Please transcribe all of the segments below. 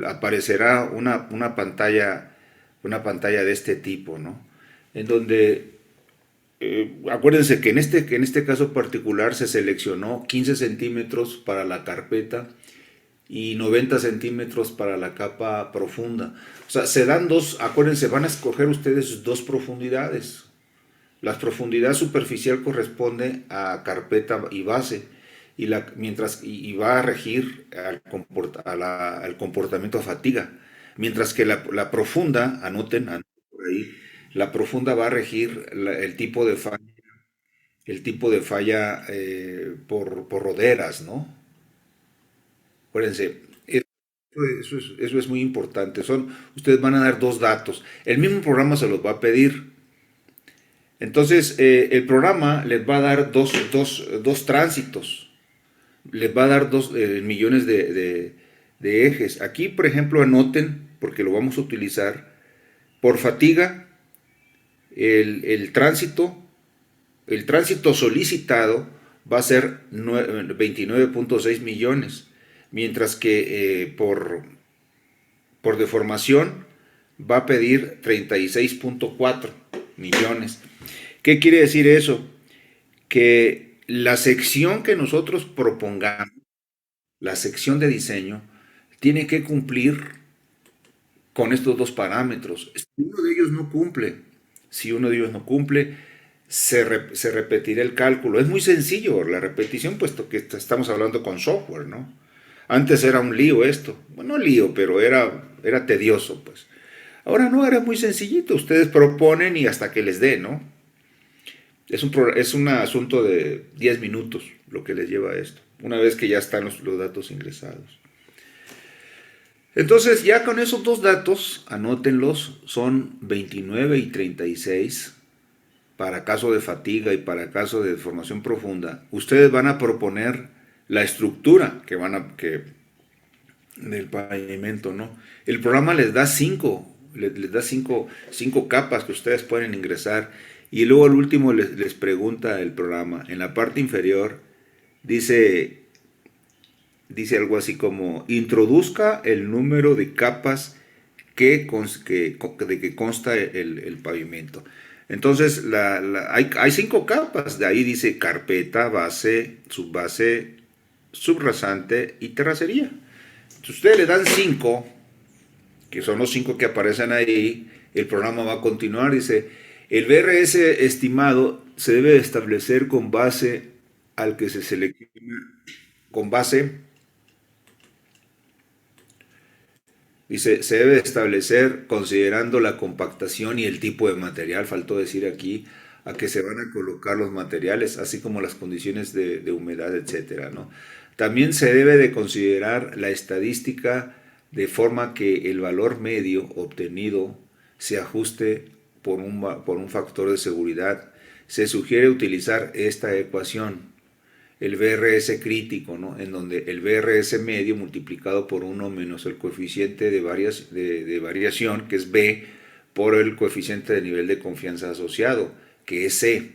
aparecerá una pantalla de este tipo, ¿no? En donde, acuérdense que en este caso particular se seleccionó 15 centímetros para la carpeta y 90 centímetros para la capa profunda. O sea, se dan dos, acuérdense, van a escoger ustedes dos profundidades. La profundidad superficial corresponde a carpeta y base y va a regir al comportamiento a fatiga, mientras que la profunda, anoten por ahí, la profunda va a regir el tipo de falla por roderas, ¿no? Acuérdense, eso es muy importante. Ustedes van a dar dos datos. El mismo programa se los va a pedir. Entonces, el programa les va a dar dos tránsitos, les va a dar dos millones de ejes. Aquí, por ejemplo, anoten, porque lo vamos a utilizar, por fatiga, el tránsito, el tránsito solicitado va a ser 29.6 millones, mientras que por deformación va a pedir 36.4 millones. ¿Qué quiere decir eso? Que la sección que nosotros propongamos, la sección de diseño, tiene que cumplir con estos dos parámetros. Si uno de ellos no cumple, si uno de ellos no cumple, se repetirá el cálculo. Es muy sencillo la repetición, puesto que estamos hablando con software, ¿no? Antes era un lío esto. Bueno, no lío, pero era tedioso, pues. Ahora no, era muy sencillito. Ustedes proponen y hasta que les dé, ¿no? Es un asunto de 10 minutos lo que les lleva a esto, una vez que ya están los datos ingresados. Entonces, ya con esos dos datos, anótenlos, son 29 y 36 para caso de fatiga y para caso de deformación profunda. Ustedes van a proponer la estructura del pavimento, ¿no? El programa les da cinco capas que ustedes pueden ingresar y luego al último les pregunta el programa, en la parte inferior dice, dice algo así como, introduzca el número de capas de que consta el pavimento. Entonces hay cinco capas, de ahí dice carpeta, base, subbase, subrasante y terracería. Si ustedes le dan 5, que son los 5 que aparecen ahí, el programa va a continuar. Dice, el BRS estimado se debe establecer con base al que se selecciona, con base, dice, se debe establecer considerando la compactación y el tipo de material, faltó decir aquí, a que se van a colocar los materiales, así como las condiciones de humedad, etcétera, ¿no? También se debe de considerar la estadística de forma que el valor medio obtenido se ajuste por un factor de seguridad. Se sugiere utilizar esta ecuación, el BRS crítico, ¿no? En donde el BRS medio multiplicado por 1 menos el coeficiente de variación, que es B, por el coeficiente de nivel de confianza asociado, que es C.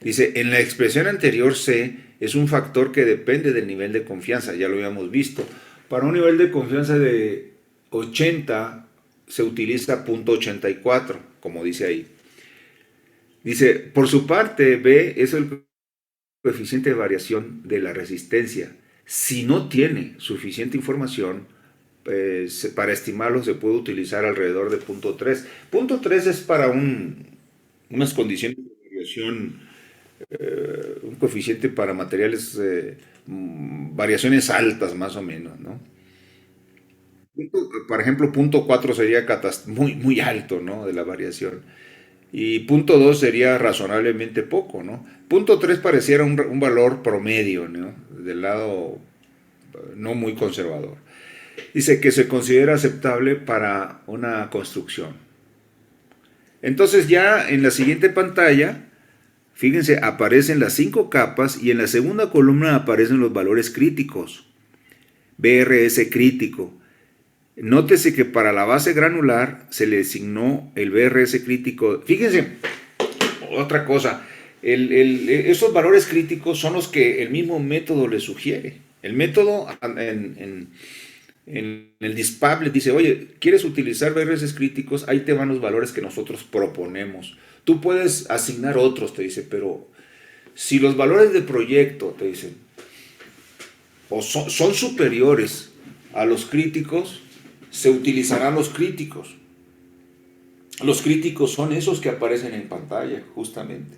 Dice, en la expresión anterior C es un factor que depende del nivel de confianza, ya lo habíamos visto. Para un nivel de confianza de 80 se utiliza .84, como dice ahí. Dice, por su parte, B es el coeficiente de variación de la resistencia. Si no tiene suficiente información, para estimarlo se puede utilizar alrededor de .3. .3 es para unas condiciones de variación, un coeficiente para materiales, variaciones altas más o menos, ¿no? Por ejemplo, .4 sería muy alto, ¿no? De la variación. Y .2 sería razonablemente poco, ¿no? .3 pareciera un valor promedio, ¿no? Del lado no muy conservador. Dice que se considera aceptable para una construcción. Entonces ya en la siguiente pantalla, fíjense, aparecen las 5 capas y en la segunda columna aparecen los valores críticos. BRS crítico. Nótese que para la base granular se le asignó el BRS crítico. Fíjense, otra cosa, esos valores críticos son los que el mismo método le sugiere. El método En el DISPAP le dice, oye, ¿quieres utilizar BRS críticos? Ahí te van los valores que nosotros proponemos. Tú puedes asignar otros, te dice, pero si los valores de proyecto, te dicen, o son superiores a los críticos, se utilizarán los críticos. Los críticos son esos que aparecen en pantalla, justamente.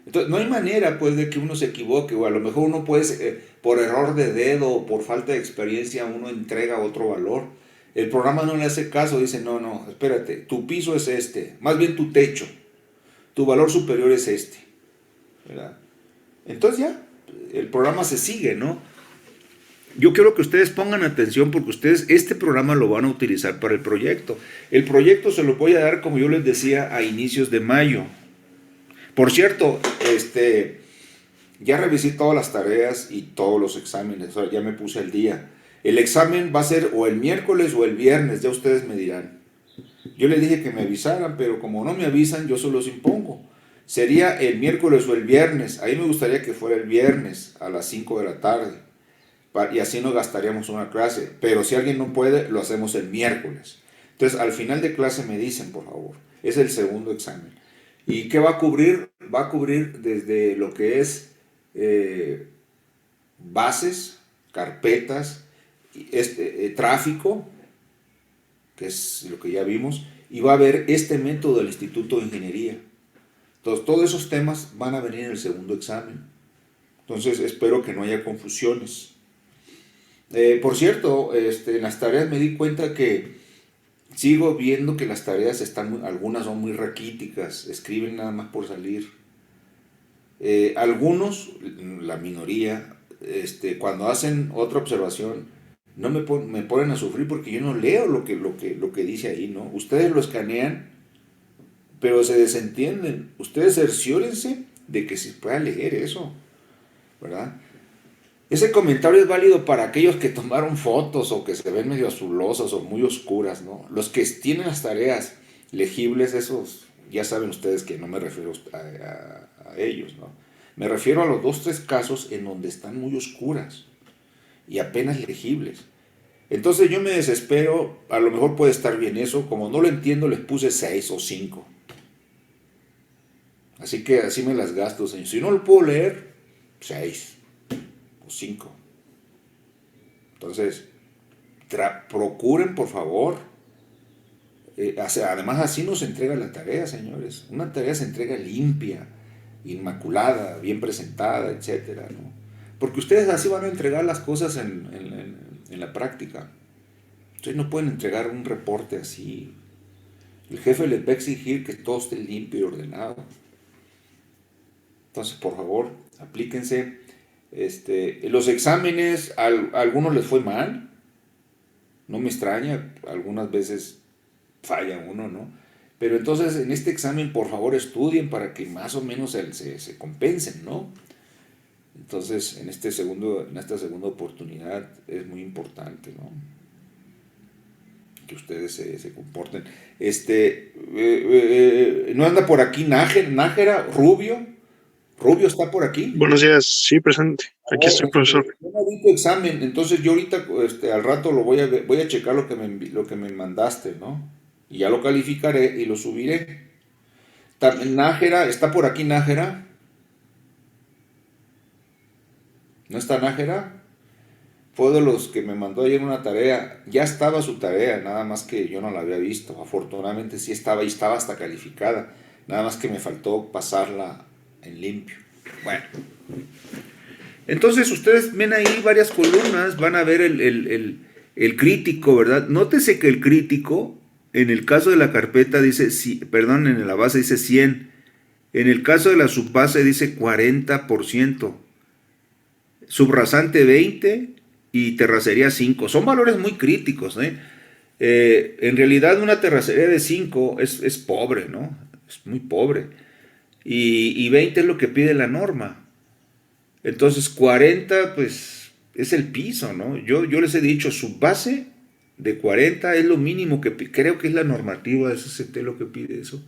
Entonces, no hay manera, pues, de que uno se equivoque, o a lo mejor uno puede, por error de dedo o por falta de experiencia, uno entrega otro valor. El programa no le hace caso, dice, no, no, espérate, tu piso es este, más bien tu techo, tu valor superior es este, ¿verdad? Entonces ya, el programa se sigue, ¿no? Yo quiero que ustedes pongan atención porque ustedes este programa lo van a utilizar para el proyecto. El proyecto se lo voy a dar, como yo les decía, a inicios de mayo. Por cierto, ya revisé todas las tareas y todos los exámenes, o sea, ya me puse al día. El examen va a ser o el miércoles o el viernes, ya ustedes me dirán. Yo les dije que me avisaran, pero como no me avisan, yo se los impongo. Sería el miércoles o el viernes. A mí me gustaría que fuera el viernes a las 5 de la tarde. Y así no gastaríamos una clase. Pero si alguien no puede, lo hacemos el miércoles. Entonces, al final de clase me dicen, por favor. Es el segundo examen. ¿Y qué va a cubrir? Va a cubrir desde lo que es bases, carpetas, tráfico, que es lo que ya vimos, y va a haber este método del Instituto de Ingeniería. Entonces, todos esos temas van a venir en el segundo examen. Entonces, espero que no haya confusiones. Por cierto, en las tareas me di cuenta que sigo viendo que las tareas algunas son muy raquíticas, escriben nada más por salir. Algunos, la minoría, cuando hacen otra observación, no me ponen a sufrir porque yo no leo lo que dice ahí, ¿no? Ustedes lo escanean, pero se desentienden. Ustedes cerciórense de que se pueda leer eso, ¿verdad? Ese comentario es válido para aquellos que tomaron fotos o que se ven medio azulosas o muy oscuras, ¿no? Los que tienen las tareas legibles, esos, ya saben ustedes que no me refiero a ellos, ¿no? Me refiero a los 2, 3 casos en donde están muy oscuras y apenas legibles. Entonces yo me desespero, a lo mejor puede estar bien eso, como no lo entiendo les puse 6 o 5. Así que así me las gasto, señor. Si no lo puedo leer, 6 o 5. Entonces, procuren por favor. Además así nos entrega la tarea, señores. Una tarea se entrega limpia, inmaculada, bien presentada, etcétera, ¿no? Porque ustedes así van a entregar las cosas en la práctica. Ustedes no pueden entregar un reporte así. El jefe les va a exigir que todo esté limpio y ordenado. Entonces, por favor, aplíquense. Los exámenes, a algunos les fue mal. No me extraña, algunas veces falla uno, ¿no? Pero entonces en este examen, por favor, estudien para que más o menos se compensen, ¿no? Entonces, en esta segunda oportunidad es muy importante, ¿no? Que ustedes se comporten. ¿No anda por aquí Nájera, Rubio? ¿Rubio está por aquí? Buenos días, sí, presente. Aquí estoy, profesor. Yo no vi tu examen, entonces yo ahorita al rato voy a checar lo que me mandaste, ¿no? Y ya lo calificaré y lo subiré. Nájera, ¿está por aquí Nájera? ¿No está Nájera? Fue de los que me mandó ayer una tarea. Ya estaba su tarea, nada más que yo no la había visto. Afortunadamente sí estaba y estaba hasta calificada. Nada más que me faltó pasarla en limpio. Bueno. Entonces ustedes ven ahí varias columnas, van a ver el crítico, ¿verdad? Nótese que el crítico, en el caso de la carpeta dice, perdón, en la base dice 100, en el caso de la subbase dice 40%, subrasante 20 y terracería 5. Son valores muy críticos, ¿eh? En realidad una terracería de 5 es pobre, ¿no? Es muy pobre. Y 20 es lo que pide la norma. Entonces 40 pues es el piso, ¿no? Yo les he dicho, su base de 40 es lo mínimo que creo que es la normativa de SCT lo que pide eso.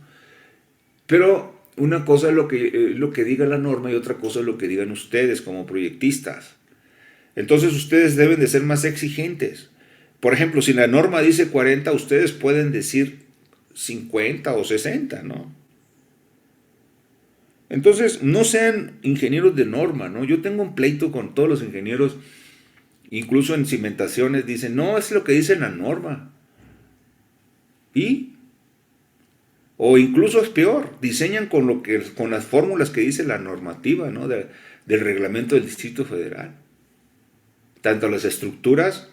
Pero una cosa es lo que diga la norma y otra cosa es lo que digan ustedes como proyectistas. Entonces ustedes deben de ser más exigentes. Por ejemplo, si la norma dice 40, ustedes pueden decir 50 o 60, ¿no? Entonces, no sean ingenieros de norma, ¿no? Yo tengo un pleito con todos los ingenieros, incluso en cimentaciones, dicen, no, es lo que dice la norma. ¿Y? O incluso es peor, diseñan con las fórmulas que dice la normativa, ¿no? Del reglamento del Distrito Federal. Tanto las estructuras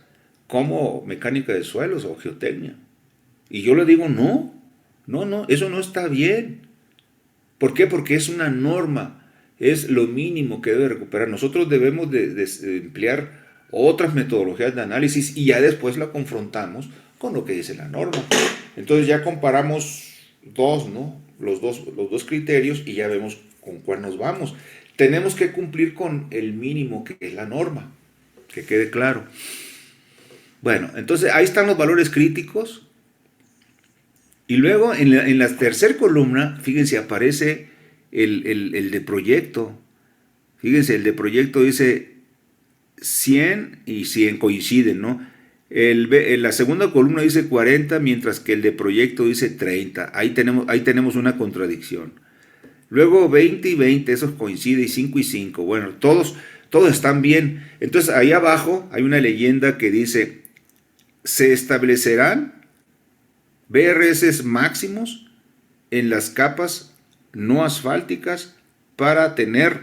como mecánica de suelos o geotecnia. Y yo le digo, no, no, no, eso no está bien. ¿Por qué? Porque es una norma, es lo mínimo que debe recuperar. Nosotros debemos de emplear otras metodologías de análisis y ya después la confrontamos con lo que dice la norma. Entonces ya comparamos dos, ¿no? Los dos criterios y ya vemos con cuál nos vamos. Tenemos que cumplir con el mínimo que es la norma, que quede claro. Bueno, entonces ahí están los valores críticos. Y luego en la tercera columna, fíjense, aparece el de proyecto. Fíjense, el de proyecto dice 100 y 100 coinciden, ¿no? En la segunda columna dice 40, mientras que el de proyecto dice 30. Ahí tenemos una contradicción. Luego 20 y 20, esos coinciden, y 5 y 5. Bueno, todos están bien. Entonces ahí abajo hay una leyenda que dice, se establecerán BRS máximos en las capas no asfálticas para tener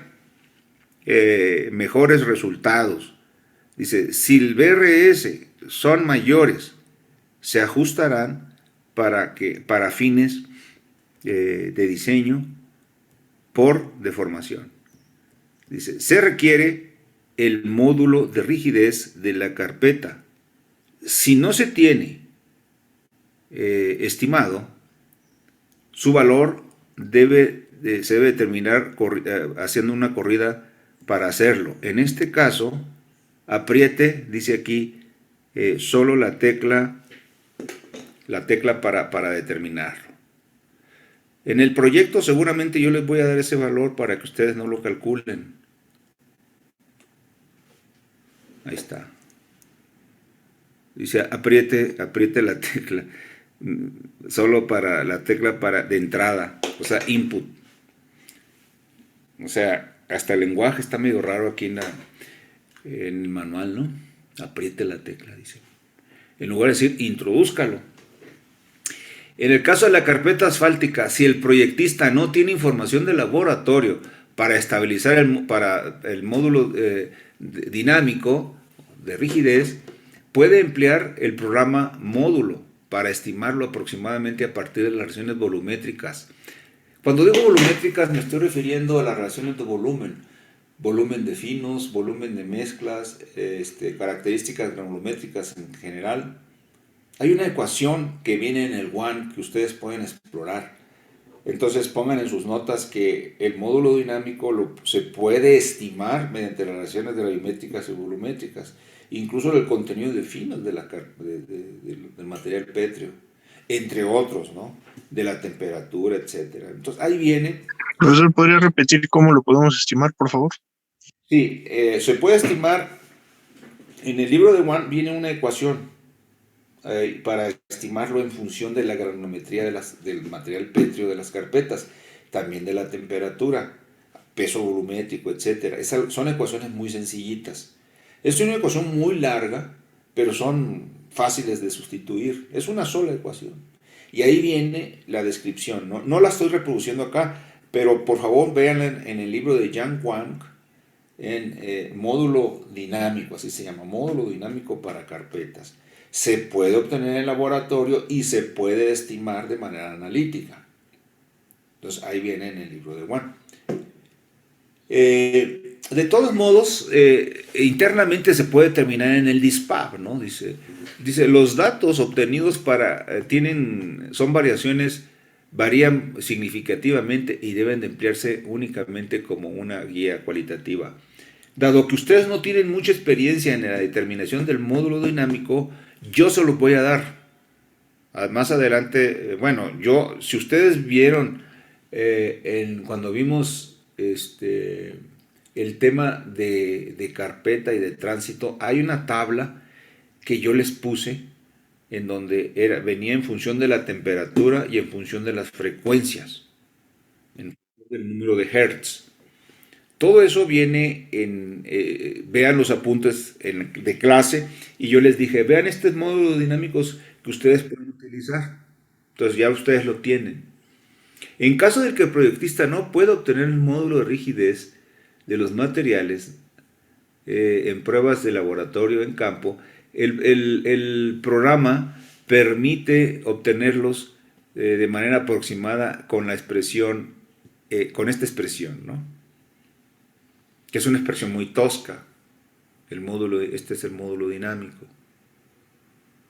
mejores resultados. Dice, si el BRS son mayores, se ajustarán para fines de diseño por deformación. Dice, se requiere el módulo de rigidez de la carpeta. Si no se tiene estimado, su valor se debe determinar haciendo una corrida para hacerlo. En este caso, apriete, dice aquí, solo la tecla para determinarlo. En el proyecto seguramente yo les voy a dar ese valor para que ustedes no lo calculen. Ahí está. Dice, apriete la tecla. Solo para la tecla de entrada, o sea, input. O sea, hasta el lenguaje está medio raro aquí en el manual, ¿no? Apriete la tecla, dice. En lugar de decir, introdúzcalo. En el caso de la carpeta asfáltica, si el proyectista no tiene información de laboratorio para estabilizar el módulo dinámico de rigidez, puede emplear el programa módulo para estimarlo aproximadamente a partir de las relaciones volumétricas. Cuando digo volumétricas me estoy refiriendo a las relaciones de volumen de finos, volumen de mezclas, características granulométricas en general. Hay una ecuación que viene en el WAN que ustedes pueden explorar. Entonces pongan en sus notas que el módulo dinámico se puede estimar mediante las relaciones gravimétricas y volumétricas, incluso el contenido de finos del material pétreo, entre otros, ¿no? De la temperatura, etcétera. Entonces ahí viene. Profesor, ¿podría repetir cómo lo podemos estimar, por favor? Sí, se puede estimar. En el libro de WAN viene una ecuación para estimarlo en función de la granulometría del material pétreo de las carpetas, también de la temperatura, peso volumétrico, etc. Son ecuaciones muy sencillitas. Es una ecuación muy larga, pero son fáciles de sustituir. Es una sola ecuación. Y ahí viene la descripción. No la estoy reproduciendo acá, pero por favor véanla en el libro de Yang Wang, en módulo dinámico, así se llama, módulo dinámico para carpetas. Se puede obtener en el laboratorio y se puede estimar de manera analítica. Entonces ahí viene en el libro de Wang. De todos modos, internamente se puede determinar en el DISPAB, ¿no? Dice los datos obtenidos son variaciones, varían significativamente y deben de emplearse únicamente como una guía cualitativa. Dado que ustedes no tienen mucha experiencia en la determinación del módulo dinámico, yo se los voy a dar. Más adelante, si ustedes vieron cuando vimos el tema de carpeta y de tránsito, hay una tabla que yo les puse en donde venía en función de la temperatura y en función de las frecuencias, en función del número de hertz. Todo eso viene vean los apuntes de clase y yo les dije, vean estos módulos dinámicos que ustedes pueden utilizar. Entonces ya ustedes lo tienen. En caso de que el proyectista no pueda obtener el módulo de rigidez de los materiales en pruebas de laboratorio en campo, el programa permite obtenerlos de manera aproximada con la expresión, con esta expresión, ¿no? Que es una expresión muy tosca. Este es el módulo dinámico.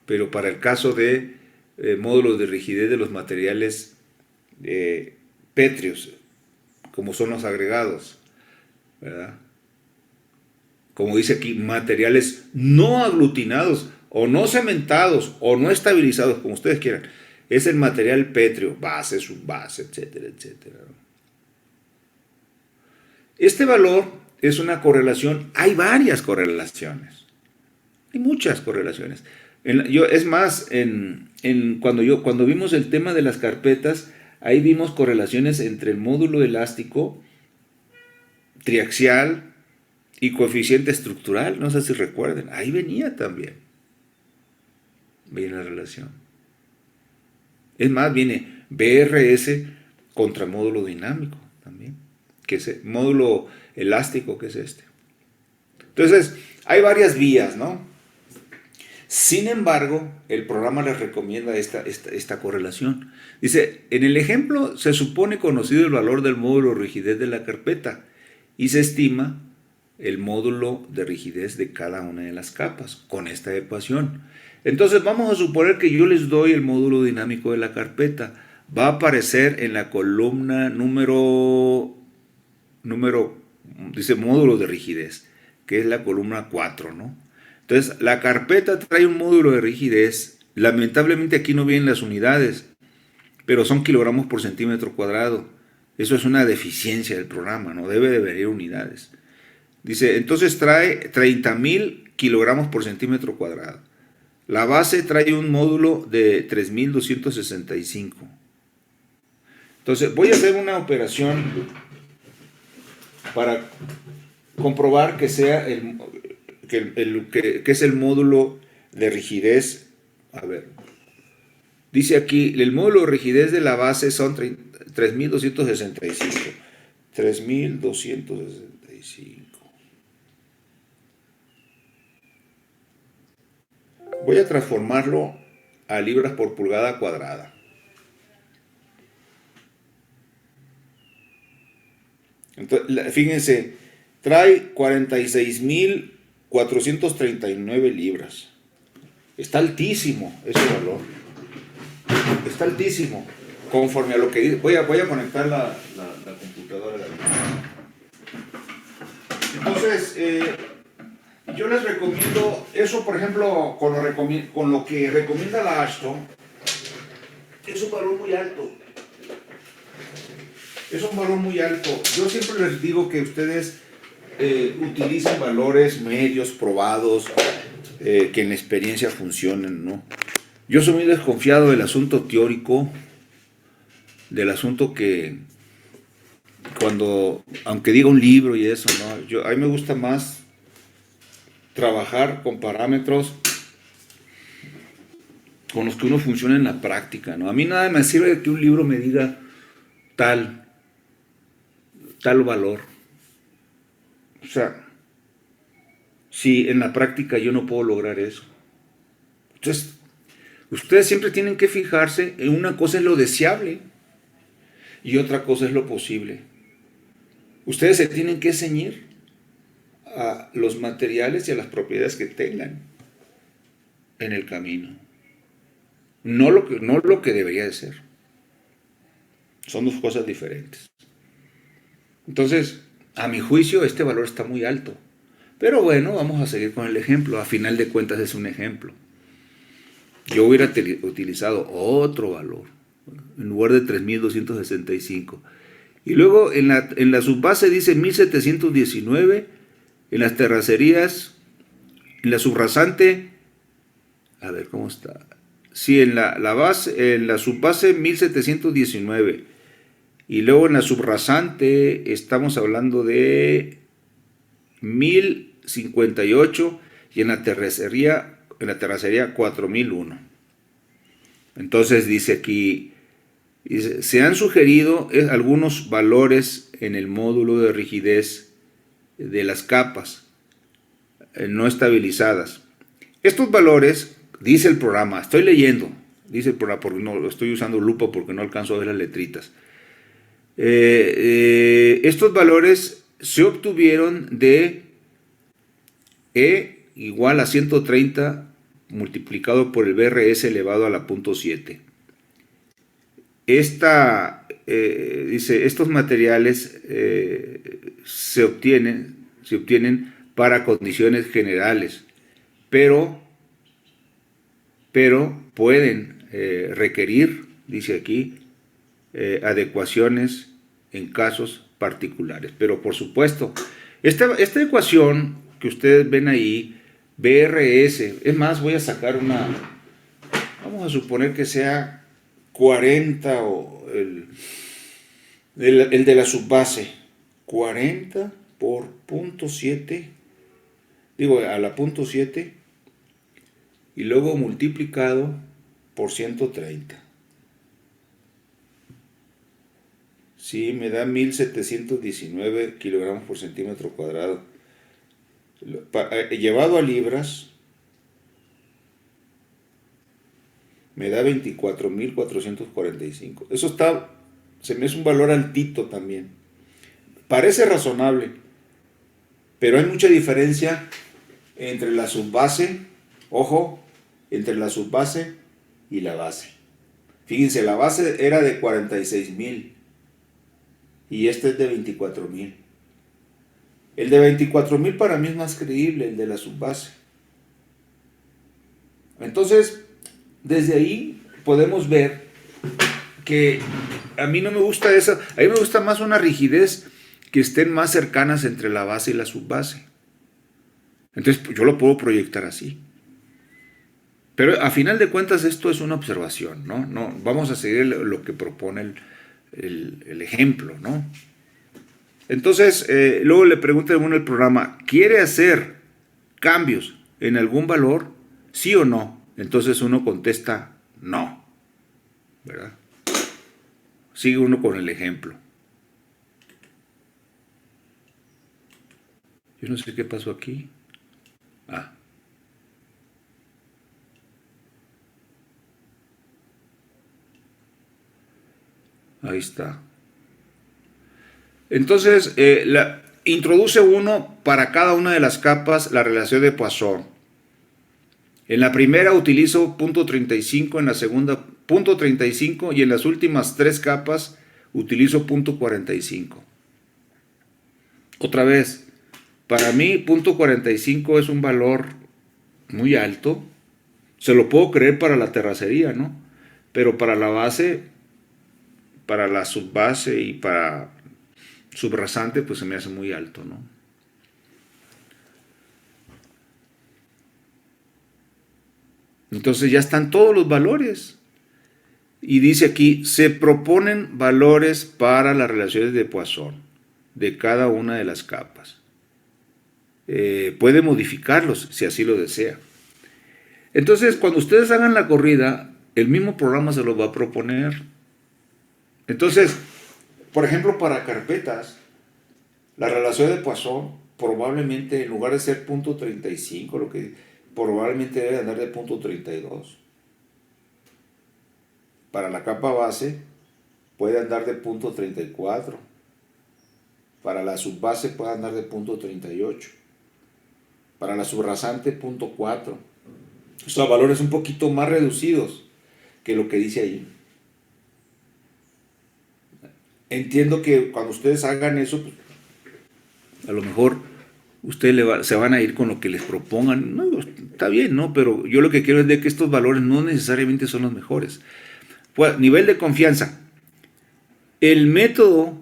Pero para el caso de módulos de rigidez de los materiales pétreos, como son los agregados, ¿verdad? Como dice aquí, materiales no aglutinados o no cementados o no estabilizados, como ustedes quieran. Es el material pétreo, base, subbase, etcétera, etcétera. Este valor es una correlación, hay varias correlaciones, hay muchas correlaciones. Es más, cuando vimos el tema de las carpetas, ahí vimos correlaciones entre el módulo elástico, triaxial y coeficiente estructural, no sé si recuerden, ahí venía también, viene la relación. Es más, viene BRS contra módulo dinámico también, que es módulo elástico, que es este. Entonces, hay varias vías, ¿no? Sin embargo, el programa les recomienda esta correlación. Dice, en el ejemplo se supone conocido el valor del módulo de rigidez de la carpeta y se estima el módulo de rigidez de cada una de las capas con esta ecuación. Entonces vamos a suponer que yo les doy el módulo dinámico de la carpeta. Va a aparecer en la columna dice módulo de rigidez, que es la columna 4, ¿no? Entonces, la carpeta trae un módulo de rigidez. Lamentablemente aquí no vienen las unidades, pero son kilogramos por centímetro cuadrado. Eso es una deficiencia del programa, no debe de venir unidades. Dice, entonces trae 30.000 kilogramos por centímetro cuadrado. La base trae un módulo de 3.265. Entonces, voy a hacer una operación para comprobar que sea que es el módulo de rigidez. A ver, dice aquí, el módulo de rigidez de la base son 3.265. 3.265. Voy a transformarlo a libras por pulgada cuadrada. Entonces, fíjense, trae 46.439 libras. Está altísimo ese valor. Está altísimo. Conforme a lo que dice. Voy a conectar la computadora. Entonces, yo les recomiendo eso, por ejemplo, con lo que recomienda la Ashton. Es un valor muy alto. Es un valor muy alto. Yo siempre les digo que ustedes utilicen valores medios, probados, que en la experiencia funcionen, ¿no? Yo soy muy desconfiado del asunto teórico, del asunto que aunque diga un libro y eso, ¿no? A mí me gusta más trabajar con parámetros con los que uno funciona en la práctica, ¿no? A mí nada me sirve que un libro me diga tal valor. O sea, si en la práctica yo no puedo lograr eso. Entonces, ustedes siempre tienen que fijarse en una cosa es lo deseable y otra cosa es lo posible. Ustedes se tienen que ceñir a los materiales y a las propiedades que tengan en el camino. No lo que debería de ser. Son dos cosas diferentes. Entonces, a mi juicio, este valor está muy alto. Pero bueno, vamos a seguir con el ejemplo. A final de cuentas es un ejemplo. Yo hubiera utilizado otro valor, en lugar de 3.265. Y luego en la subbase dice 1719, en las terracerías, en la subrasante, a ver cómo está. Sí, en la subbase 1719. Y luego en la subrasante estamos hablando de 1058 y en la terracería 4001. Entonces dice aquí, se han sugerido algunos valores en el módulo de rigidez de las capas no estabilizadas. Estos valores, dice el programa, estoy leyendo, dice el programa, porque no estoy usando lupa porque no alcanzo a ver las letritas. Estos valores se obtuvieron de E igual a 130 multiplicado por el BRS elevado a la punto 7. Dice, estos materiales se obtienen para condiciones generales, pero pueden requerir, dice aquí, adecuaciones en casos particulares. Pero por supuesto, esta ecuación que ustedes ven ahí, BRS, es más, voy a sacar vamos a suponer que sea 40 o el de la subbase, 40 por punto 7, digo a la punto 7, y luego multiplicado por 130. Sí, me da 1719 kilogramos por centímetro cuadrado. Llevado a libras, me da 24.445. Eso se me es un valor altito también. Parece razonable, pero hay mucha diferencia entre la subbase, ojo, entre la subbase y la base. Fíjense, la base era de 46.000 y este es de 24.000. El de 24.000 para mí es más creíble, el de la subbase. Entonces, desde ahí podemos ver que a mí no me gusta esa, a mí me gusta más una rigidez que estén más cercanas entre la base y la subbase. Entonces, yo lo puedo proyectar así. Pero a final de cuentas esto es una observación, ¿no? No, vamos a seguir lo que propone el ejemplo, ¿no? Entonces, luego le pregunta a uno el programa, ¿quiere hacer cambios en algún valor? ¿Sí o no? Entonces uno contesta, no, ¿verdad? Sigue uno con el ejemplo. Yo no sé qué pasó aquí. Ahí está. Entonces, introduce uno para cada una de las capas la relación de Poisson. En la primera utilizo punto 35, en la segunda punto 35 y en las últimas tres capas utilizo punto 45. Otra vez, para mí punto 45 es un valor muy alto. Se lo puedo creer para la terracería, ¿no? Pero para la base, para la subbase y para subrasante, pues se me hace muy alto, ¿no? Entonces ya están todos los valores. Y dice aquí, se proponen valores para las relaciones de Poisson de cada una de las capas. Puede modificarlos si así lo desea. Entonces, cuando ustedes hagan la corrida, el mismo programa se los va a proponer. Entonces, por ejemplo, para carpetas, la relación de Poisson probablemente, en lugar de ser punto 35, lo que probablemente debe andar de punto 32. Para la capa base puede andar de punto 34. Para la subbase puede andar de punto 38. Para la subrasante, punto 4. O sea, valores un poquito más reducidos que lo que dice ahí. Entiendo que cuando ustedes hagan eso, pues, a lo mejor ustedes se van a ir con lo que les propongan. No, está bien, ¿no? Pero yo lo que quiero es de que estos valores no necesariamente son los mejores. Pues, nivel de confianza. El método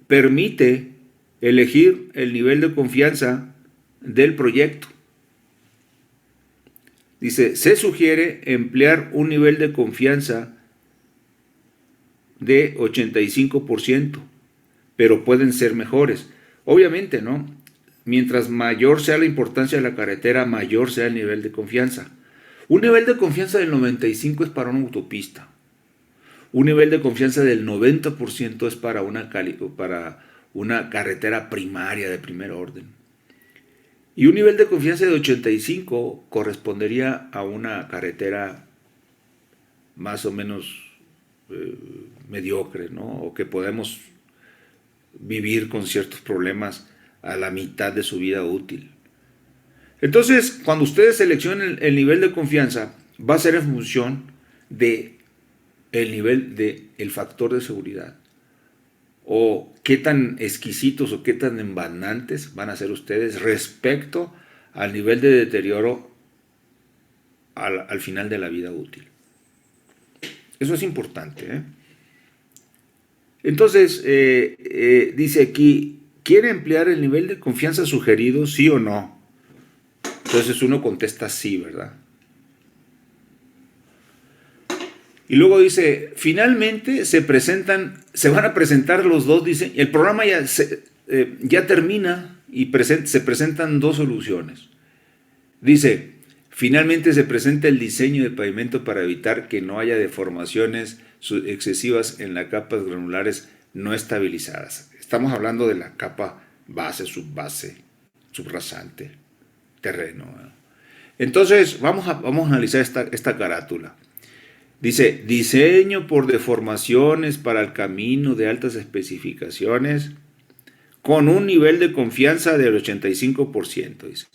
permite elegir el nivel de confianza del proyecto. Dice, se sugiere emplear un nivel de confianza de 85%, pero pueden ser mejores. Obviamente, ¿no? Mientras mayor sea la importancia de la carretera, mayor sea el nivel de confianza. Un nivel de confianza del 95% es para una autopista. Un nivel de confianza del 90% es para una carretera primaria de primer orden. Y un nivel de confianza de 85% correspondería a una carretera más o menos mediocre, ¿no? O que podemos vivir con ciertos problemas a la mitad de su vida útil. Entonces, cuando ustedes seleccionen el nivel de confianza, va a ser en función de el nivel del factor de seguridad, o qué tan exquisitos o qué tan embanantes van a ser ustedes respecto al nivel de deterioro al final de la vida útil. Eso es importante, ¿eh? Entonces, dice aquí, ¿quiere emplear el nivel de confianza sugerido, sí o no? Entonces uno contesta sí, ¿verdad? Y luego dice, finalmente se van a presentar los dos, dice, el programa ya termina y se presentan dos soluciones. Dice, finalmente se presenta el diseño de pavimento para evitar que no haya deformaciones excesivas en las capas granulares no estabilizadas. Estamos hablando de la capa base, subbase, subrasante, terreno, ¿no? Entonces, vamos a analizar esta carátula. Dice, diseño por deformaciones para el camino de altas especificaciones con un nivel de confianza del 85%. Dice,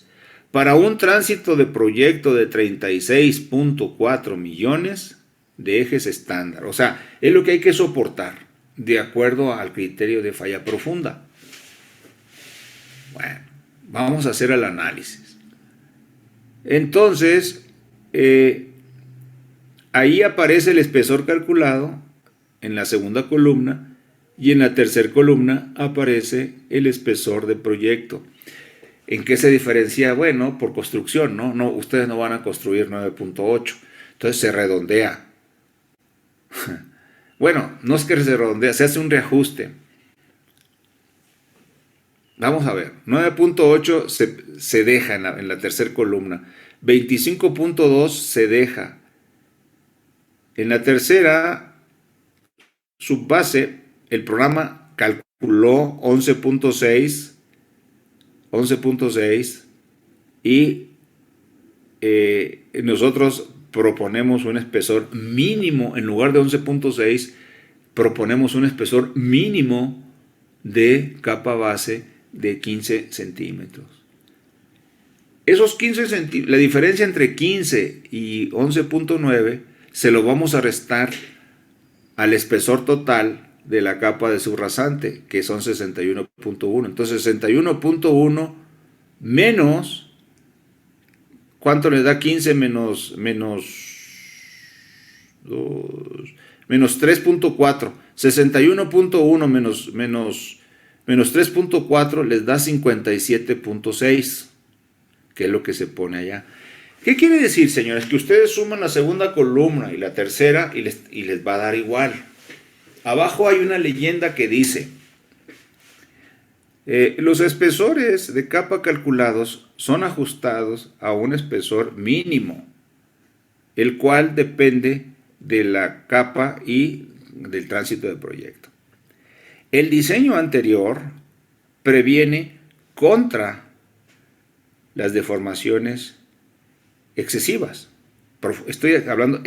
para un tránsito de proyecto de 36.4 millones de ejes estándar. O sea, es lo que hay que soportar de acuerdo al criterio de falla profunda. Bueno, vamos a hacer el análisis. Entonces, ahí aparece el espesor calculado en la segunda columna y en la tercera columna aparece el espesor de proyecto. ¿En qué se diferencia? Bueno, por construcción, ¿no? Ustedes no van a construir 9.8, entonces se redondea. Bueno, no es que se redondea, se hace un reajuste. Vamos a ver, 9.8 se deja en la tercera columna, 25.2 se deja. En la tercera subbase, el programa calculó 11.6 y nosotros proponemos un espesor mínimo, en lugar de 11.6, proponemos un espesor mínimo de capa base de 15 centímetros. Esos 15 centímetros, la diferencia entre 15 y 11.9, se lo vamos a restar al espesor total de la capa de subrasante, que son 61.1. Entonces 61.1 menos, ¿cuánto le da 15 menos 3.4? 61.1 menos 3.4 les da 57.6, que es lo que se pone allá. ¿Qué quiere decir, señores? Que ustedes suman la segunda columna y la tercera y les va a dar igual. Abajo hay una leyenda que dice, los espesores de capa calculados son ajustados a un espesor mínimo, el cual depende de la capa y del tránsito del proyecto. El diseño anterior previene contra las deformaciones excesivas. Estoy hablando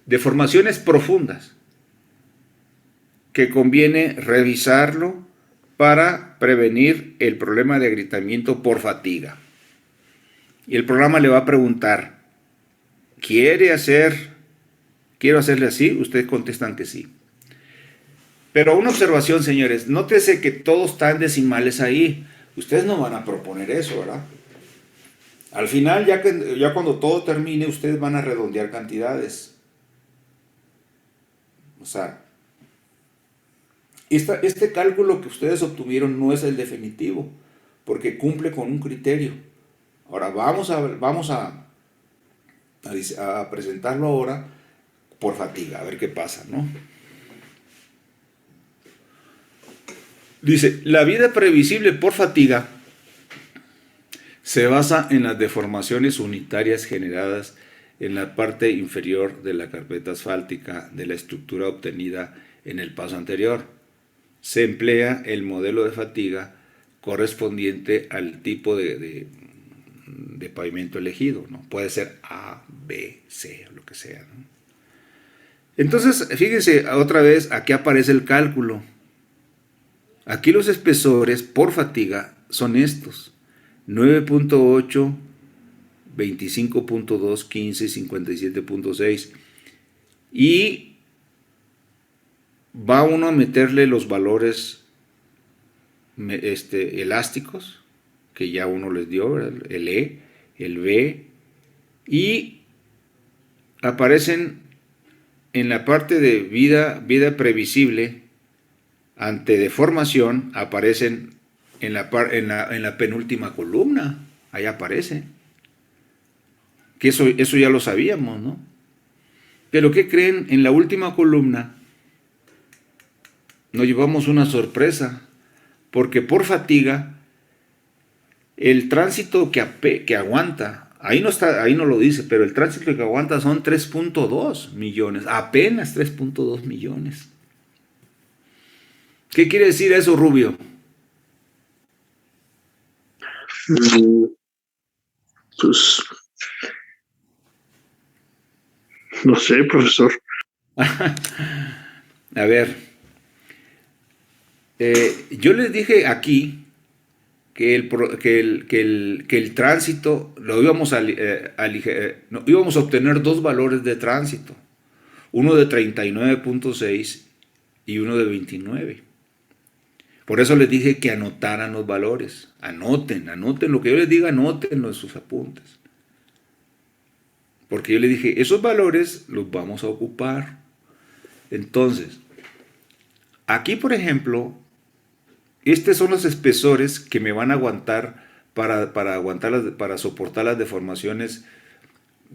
deformaciones profundas, que conviene revisarlo para prevenir el problema de agrietamiento por fatiga. Y el programa le va a preguntar, ¿quiero hacerle así? Ustedes contestan que sí. Pero una observación, señores, nótese que todo está en decimales ahí. Ustedes no van a proponer eso, ¿verdad? Al final, ya cuando todo termine, ustedes van a redondear cantidades. O sea, Este cálculo que ustedes obtuvieron no es el definitivo, porque cumple con un criterio. Ahora vamos a presentarlo ahora por fatiga, a ver qué pasa, ¿no? Dice, la vida previsible por fatiga se basa en las deformaciones unitarias generadas en la parte inferior de la carpeta asfáltica de la estructura obtenida en el paso anterior. Se emplea el modelo de fatiga correspondiente al tipo de pavimento elegido, ¿no? Puede ser A, B, C, o lo que sea, ¿no? Entonces, fíjense otra vez, aquí aparece el cálculo. Aquí los espesores por fatiga son estos: 9.8, 25.2, 15, 57.6. Y va uno a meterle los valores elásticos, que ya uno les dio, ¿verdad? El E, el B, y aparecen en la parte de vida previsible ante deformación, aparecen en la penúltima columna. Ahí aparece. Que eso ya lo sabíamos, ¿no? Pero ¿qué creen? En la última columna nos llevamos una sorpresa, porque por fatiga el tránsito que aguanta, ahí no lo dice, pero el tránsito que aguanta son 3.2 millones, apenas 3.2 millones. ¿Qué quiere decir eso, Rubio? Pues, no sé, profesor. A ver, yo les dije aquí que el tránsito lo íbamos no, íbamos a obtener dos valores de tránsito, uno de 39.6 y uno de 29. Por eso les dije que anotaran los valores. Anoten lo que yo les diga, anótenlo en sus apuntes. Porque yo les dije, esos valores los vamos a ocupar. Entonces, aquí por ejemplo, estos son los espesores que me van a aguantar para soportar las deformaciones,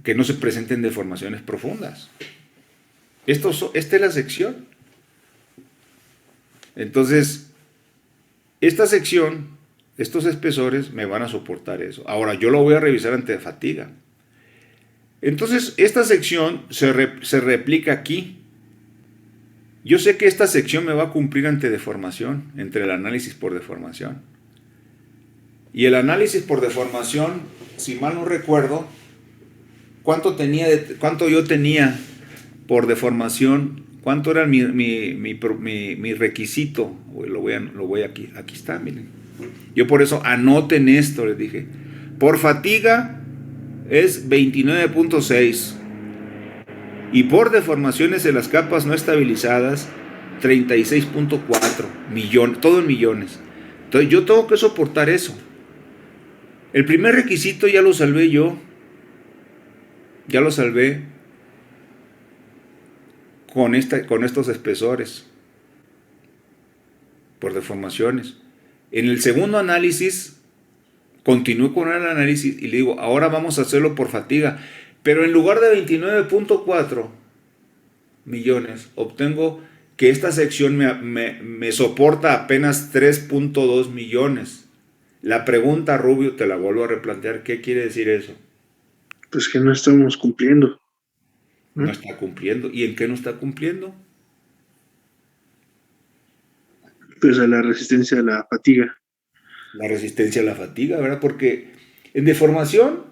que no se presenten deformaciones profundas. Esta es la sección. Entonces, esta sección, estos espesores me van a soportar eso. Ahora, yo lo voy a revisar ante fatiga. Entonces, esta sección se replica aquí. Yo sé que esta sección me va a cumplir ante deformación, entre el análisis por deformación. Y el análisis por deformación, si mal no recuerdo, ¿cuánto yo tenía por deformación? ¿Cuánto era mi requisito? Lo voy aquí está, miren. Yo por eso anoten esto, les dije. Por fatiga es 29.6. Y por deformaciones en las capas no estabilizadas, 36.4 millones, todo en millones. Entonces yo tengo que soportar eso. El primer requisito ya lo salvé yo. Ya lo salvé con estos espesores por deformaciones. En el segundo análisis, continúo con el análisis y le digo, ahora vamos a hacerlo por fatiga. Pero en lugar de 29.4 millones, obtengo que esta sección me soporta apenas 3.2 millones. La pregunta, Rubio, te la vuelvo a replantear. ¿Qué quiere decir eso? Pues que no estamos cumpliendo. No está cumpliendo. ¿Y en qué no está cumpliendo? Pues a la resistencia a la fatiga. La resistencia a la fatiga, ¿verdad? Porque en deformación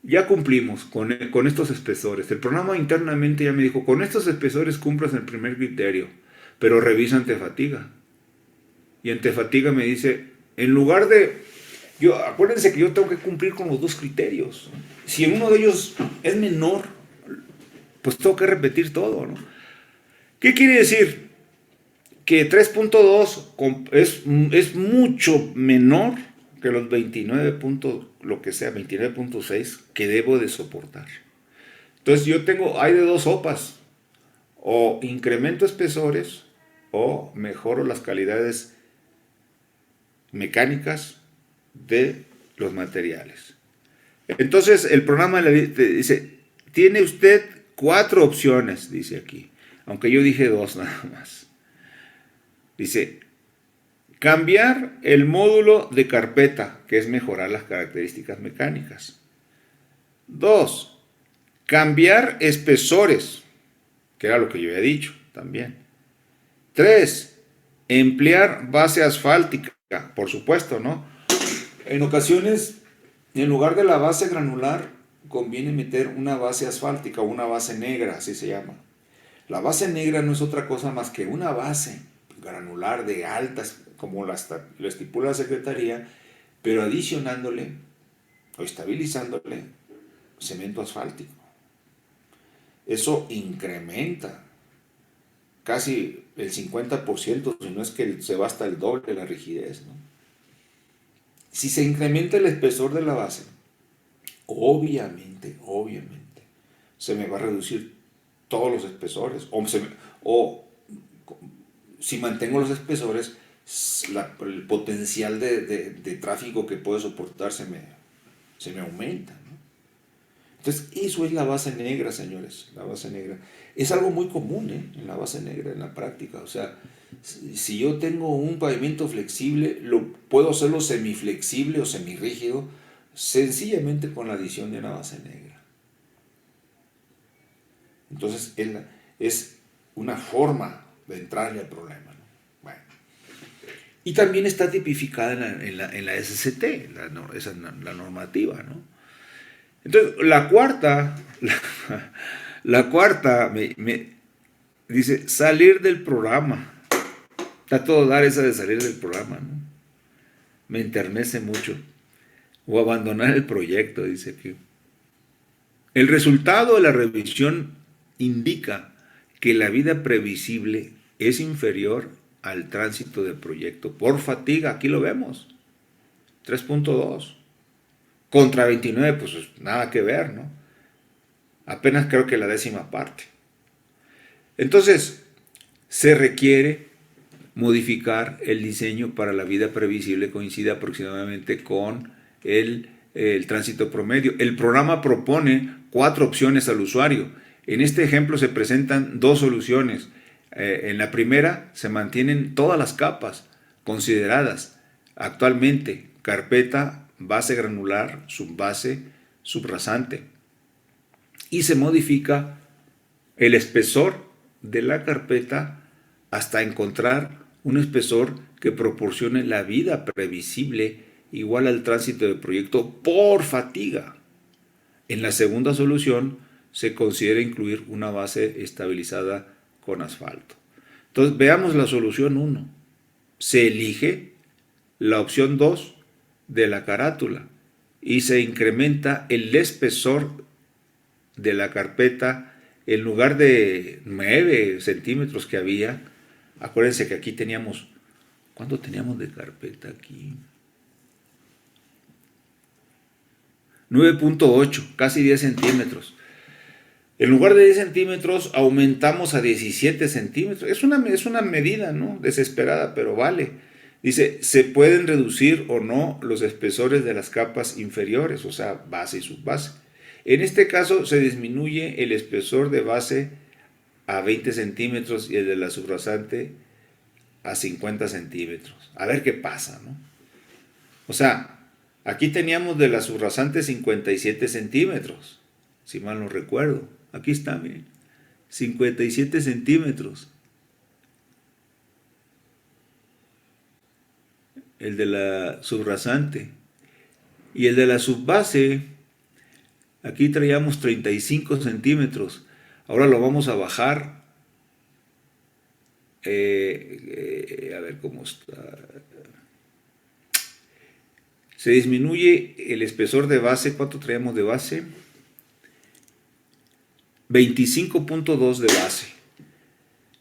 ya cumplimos con estos espesores. El programa internamente ya me dijo, con estos espesores cumplas el primer criterio, pero revisa ante fatiga. Y ante fatiga me dice, en lugar de... acuérdense que yo tengo que cumplir con los dos criterios. Si en uno de ellos es menor, pues tengo que repetir todo, ¿no? ¿Qué quiere decir? Que 3.2 es mucho menor que los 29. Lo que sea, 29.6 que debo de soportar. Entonces hay de dos sopas: o incremento espesores o mejoro las calidades mecánicas de los materiales. Entonces el programa le dice, tiene usted 4 opciones, dice aquí, aunque yo dije 2 nada más. Dice, cambiar el módulo de carpeta, que es mejorar las características mecánicas. 2, cambiar espesores, que era lo que yo había dicho también. 3, emplear base asfáltica, por supuesto, ¿no? En ocasiones, en lugar de la base granular, conviene meter una base asfáltica o una base negra, así se llama. La base negra no es otra cosa más que una base granular de altas, como lo estipula la Secretaría, pero adicionándole o estabilizándole cemento asfáltico. Eso incrementa casi el 50%, si no es que se va hasta el doble la rigidez, ¿no? Si se incrementa el espesor de la base, obviamente, se me va a reducir todos los espesores, o si mantengo los espesores, el potencial de tráfico que puedo soportar se me aumenta, ¿no? Entonces, eso es la base negra, señores, la base negra. Es algo muy común, en la base negra, en la práctica. O sea, si yo tengo un pavimento flexible, puedo hacerlo semiflexible o semirrígido, sencillamente con la adición de una base negra. Entonces, es una forma de entrarle al problema, ¿no? Bueno. Y también está tipificada en la SCT, la normativa, ¿no? Entonces, la cuarta me dice salir del programa. Está todo dar esa de salir del programa, ¿no? Me enternece mucho. O abandonar el proyecto, dice aquí. El resultado de la revisión indica que la vida previsible es inferior al tránsito del proyecto por fatiga. Aquí lo vemos. 3.2. Contra 29, pues nada que ver, ¿no? Apenas creo que la 10ª parte. Entonces, se requiere modificar el diseño para la vida previsible coincide aproximadamente con el tránsito promedio. El programa propone 4 opciones al usuario. En este ejemplo se presentan 2 soluciones. En la primera se mantienen todas las capas consideradas actualmente: carpeta, base granular, subbase, subrasante. Y se modifica el espesor de la carpeta hasta encontrar un espesor que proporcione la vida previsible igual al tránsito del proyecto por fatiga. En la segunda solución se considera incluir una base estabilizada con asfalto. Entonces veamos la solución 1. Se elige la opción 2 de la carátula y se incrementa el espesor de la carpeta. En lugar de 9 centímetros que había, acuérdense que aquí teníamos, ¿cuánto teníamos de carpeta aquí? 9.8, casi 10 centímetros. En lugar de 10 centímetros aumentamos a 17 centímetros. Es una medida, ¿no? Desesperada, pero vale. Dice, se pueden reducir o no los espesores de las capas inferiores, o sea, base y subbase. En este caso se disminuye el espesor de base a 20 centímetros y el de la subrasante a 50 centímetros. A ver qué pasa, ¿no? O sea, aquí teníamos de la subrasante 57 centímetros, si mal no recuerdo. Aquí está, miren, 57 centímetros. El de la subrasante. Y el de la subbase, aquí traíamos 35 centímetros. Ahora lo vamos a bajar. A ver cómo está. Se disminuye el espesor de base. ¿Cuánto traíamos de base? 25.2 de base.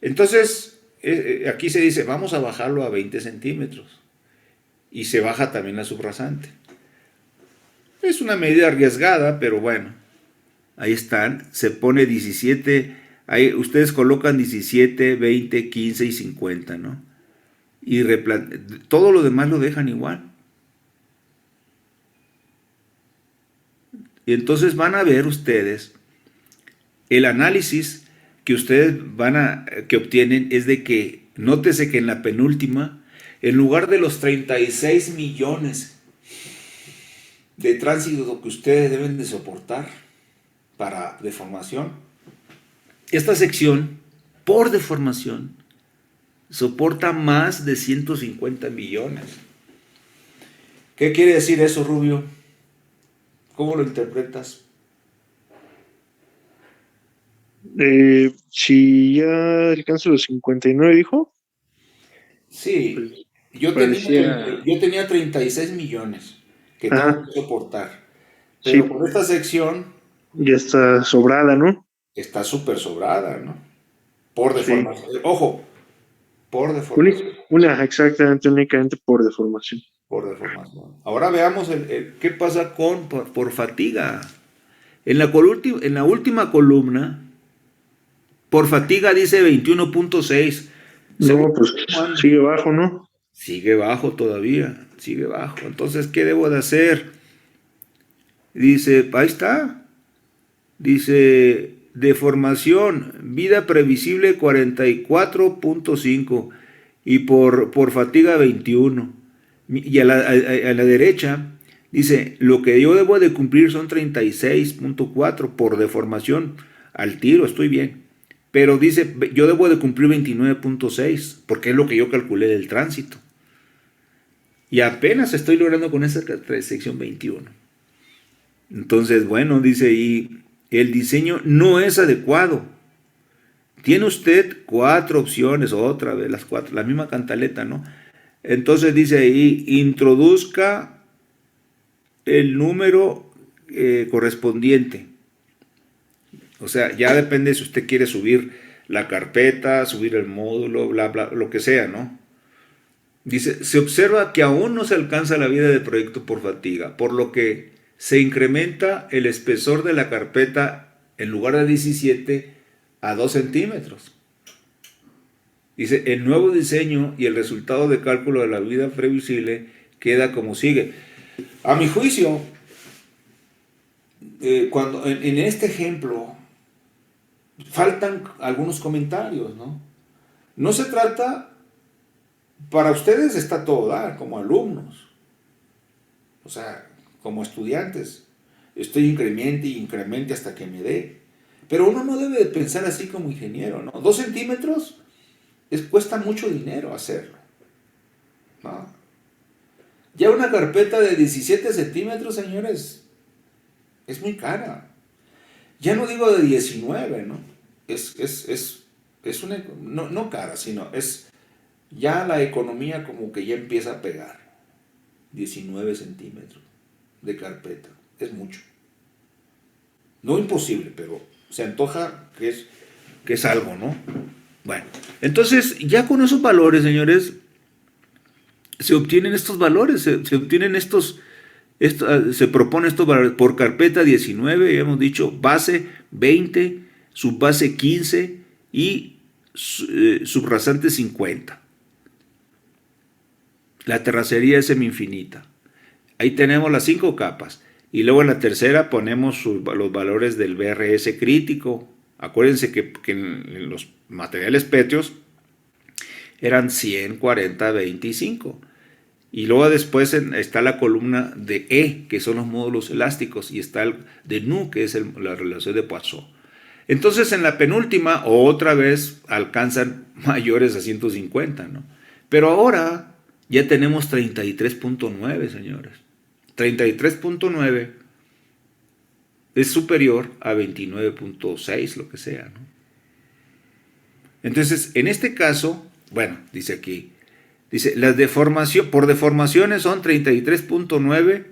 Entonces, aquí se dice, vamos a bajarlo a 20 centímetros. Y se baja también la subrasante. Es una medida arriesgada, pero bueno, ahí están. Se pone 17 Ahí ustedes colocan 17, 20, 15 y 50, ¿no? Y todo lo demás lo dejan igual. Y entonces van a ver ustedes el análisis que ustedes que obtienen es de que, nótese que en la penúltima, en lugar de los 36 millones de tránsito que ustedes deben de soportar para deformación, esta sección, por deformación, soporta más de 150 millones. ¿Qué quiere decir eso, Rubio? ¿Cómo lo interpretas? Si ya alcanzo los 59, dijo, Sí, pues parecía. yo tenía 36 millones que tengo Ajá, que soportar, pero sí, por esta sección ya está sobrada, ¿no? está súper sobrada, ¿no? Por Sí. deformación. Ojo, por deformación. Exactamente, únicamente por deformación. Por deformación. Ahora veamos qué pasa por fatiga. En la última columna, por fatiga dice 21.6. Se ve No, pues cómo anda. sigue bajo, ¿no? Sigue bajo todavía, sigue bajo. Entonces, ¿qué debo de hacer? Dice, ahí está. Dice, deformación, vida previsible 44.5 y por fatiga 21. Y a la derecha dice, lo que yo debo de cumplir son 36.4 por deformación. Al tiro, estoy bien. Pero dice, yo debo de cumplir 29.6 porque es lo que yo calculé del tránsito. Y apenas estoy logrando con esa sección 21. Entonces, bueno, dice ahí, el diseño no es adecuado. Tiene usted 4 opciones, otra vez las 4, la misma cantaleta, ¿no? Entonces dice ahí, introduzca el número correspondiente. O sea, ya depende si usted quiere subir la carpeta, subir el módulo, bla, bla, lo que sea, ¿no? Dice, se observa que aún no se alcanza la vida del proyecto por fatiga, por lo que se incrementa el espesor de la carpeta en lugar de 17 a 2 centímetros. Dice, el nuevo diseño y el resultado de cálculo de la vida previsible queda como sigue. A mi juicio, cuando en este ejemplo faltan algunos comentarios, ¿no? No se trata, para ustedes está todo dar, como alumnos, o sea, como estudiantes. Estoy incremente y incremente hasta que me dé. Pero uno no debe de pensar así como ingeniero, ¿no? 2 centímetros cuesta mucho dinero hacerlo, ¿no? Ya una carpeta de 17 centímetros, señores, es muy cara. Ya no digo de 19, ¿no? Es una, no cara, sino es ya la economía como que ya empieza a pegar. 19 centímetros de carpeta, es mucho. No imposible, pero se antoja que es algo, ¿no? Bueno, entonces ya con esos valores, señores, se obtienen estos valores, se obtienen se propone estos valores por carpeta 19, ya hemos dicho, base 20, subbase 15 y subrasante 50. La terracería es semi-infinita. Ahí tenemos las 5 capas. Y luego en la tercera ponemos los valores del BRS crítico. Acuérdense que en los materiales pétreos eran 100, 40, 25. Y luego después está la columna de E, que son los módulos elásticos, y está el de Nu, que es la relación de Poisson. Entonces en la penúltima, otra vez alcanzan mayores a 150, ¿no? Pero ahora ya tenemos 33.9, señores. 33.9 es superior a 29.6, lo que sea, ¿no? Entonces, en este caso, bueno, dice aquí, dice, por deformaciones son 33.9,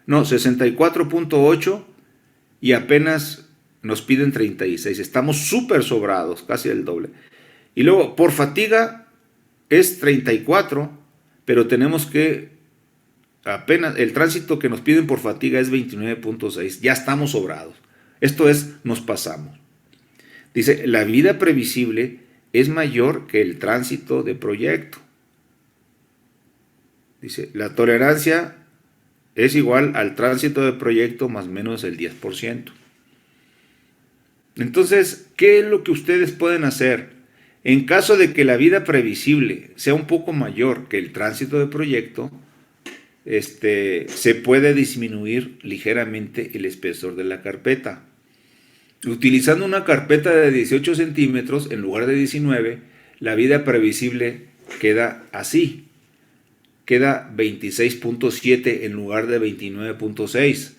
no, 64.8 y apenas nos piden 36. Estamos súper sobrados, casi el doble. Y luego, por fatiga es 34, pero tenemos que apenas el tránsito que nos piden por fatiga es 29.6. Ya estamos sobrados. Esto es, nos pasamos. Dice, la vida previsible es mayor que el tránsito de proyecto. Dice, la tolerancia es igual al tránsito de proyecto más menos el 10%. Entonces, ¿qué es lo que ustedes pueden hacer? En caso de que la vida previsible sea un poco mayor que el tránsito de proyecto, se puede disminuir ligeramente el espesor de la carpeta. Utilizando una carpeta de 18 centímetros en lugar de 19, la vida previsible queda así. Queda 26.7 en lugar de 29.6.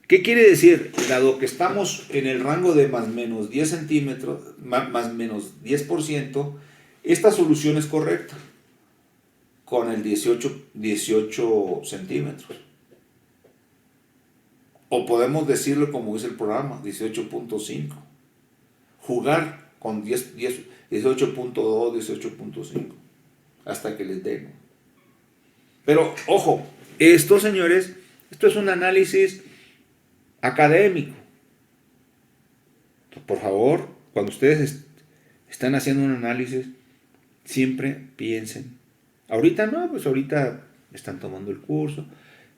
¿Qué quiere decir? Dado que estamos en el rango de más menos 10 centímetros, más menos 10%, esta solución es correcta con el 18 centímetros. O podemos decirlo como dice el programa, 18.5. Jugar con 18.2, 18.5, hasta que les den. Pero, ojo, esto, señores, esto es un análisis académico. Por favor, cuando ustedes están haciendo un análisis, siempre piensen. Ahorita no, pues ahorita están tomando el curso.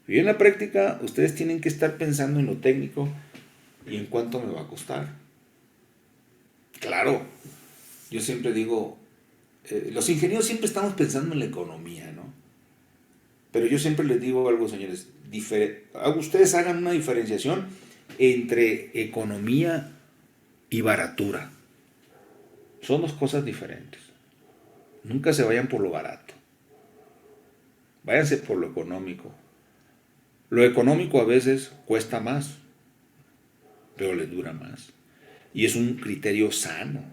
Y en la práctica, ustedes tienen que estar pensando en lo técnico y en cuánto me va a costar. Claro, yo siempre digo, los ingenieros siempre estamos pensando en la economía, ¿no? Pero yo siempre les digo algo, señores, ustedes hagan una diferenciación entre economía y baratura. Son dos cosas diferentes. Nunca se vayan por lo barato. Váyanse por lo económico. Lo económico a veces cuesta más, pero les dura más. Y es un criterio sano,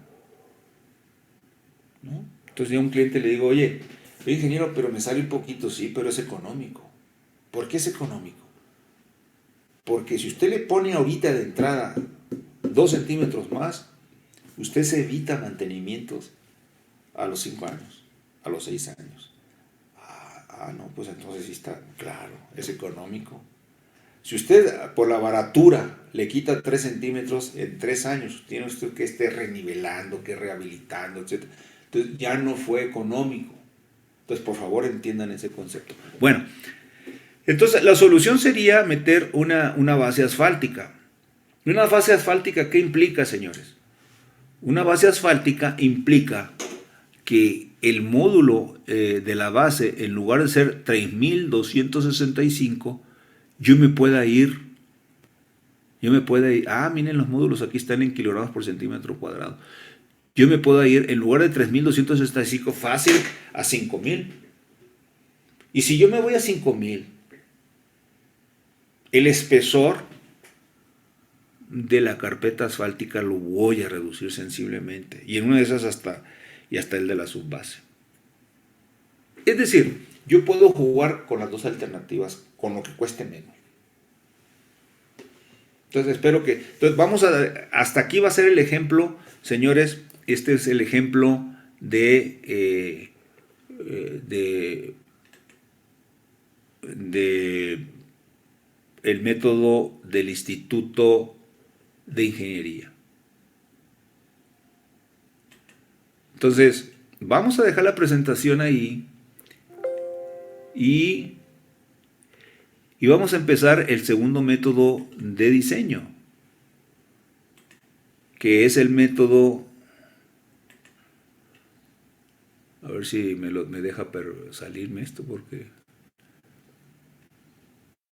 ¿no? Entonces yo a un cliente le digo, oye, ingeniero, pero me sale un poquito, sí, pero es económico. ¿Por qué es económico? Porque si usted le pone ahorita de entrada 2 centímetros más, usted se evita mantenimientos a los 5 años, a los 6 años. No, pues entonces sí está, claro, es económico. Si usted por la baratura le quita 3 centímetros en 3 años, tiene usted que esté renivelando, que rehabilitando, etc. Entonces ya no fue económico. Entonces, por favor, entiendan ese concepto. Bueno, entonces la solución sería meter una base asfáltica. ¿Una base asfáltica qué implica, señores? Una base asfáltica implica que el módulo de la base, en lugar de ser 3.265, yo me pueda ir, miren los módulos aquí están en kilogramos por centímetro cuadrado. Yo me puedo ir, en lugar de 3.265, fácil a 5.000. Y si yo me voy a 5.000, el espesor de la carpeta asfáltica lo voy a reducir sensiblemente. Y en una de esas hasta el de la subbase. Es decir, yo puedo jugar con las dos alternativas, con lo que cueste menos. Entonces espero que... hasta aquí va a ser el ejemplo, señores. Este es el ejemplo de el método del Instituto de Ingeniería. Entonces, vamos a dejar la presentación ahí y vamos a empezar el segundo método de diseño, que es el método, a ver si me deja salirme esto porque...